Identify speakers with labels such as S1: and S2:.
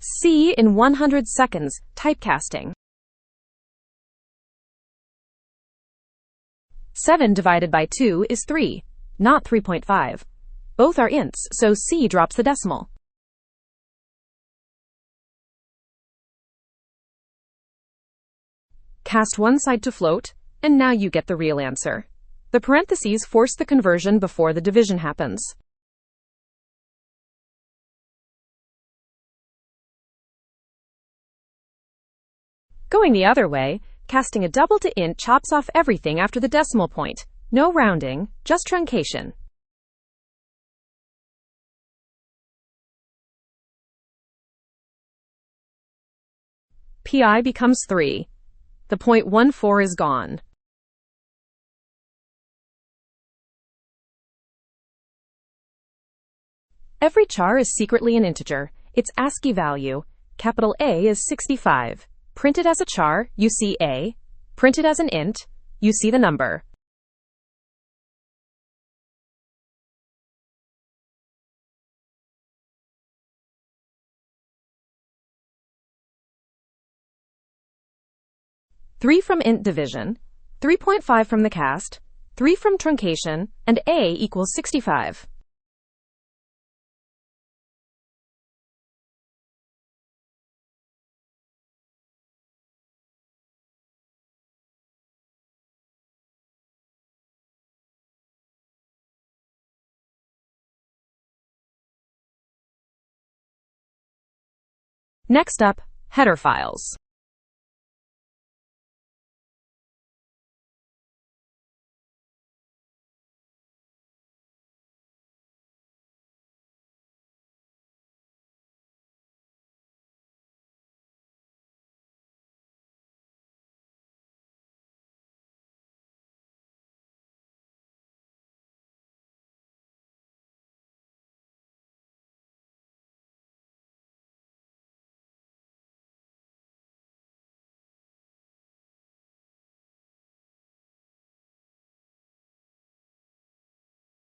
S1: C in 100 seconds, typecasting. 7 divided by 2 is 3, not 3.5. Both are ints, so C drops the decimal. Cast one side to float, and now you get the real answer. The parentheses force the conversion before the division happens. Going the other way, casting a double to int chops off everything after the decimal point. No rounding, just truncation. Pi becomes 3. The 0.14 is gone. Every char is secretly an integer. Its ASCII value, capital A, is 65. Printed as a char, you see A. Printed as an int, you see the number. Three from int division, 3.5 from the cast, 3 from truncation, and A equals 65. Next up, header files.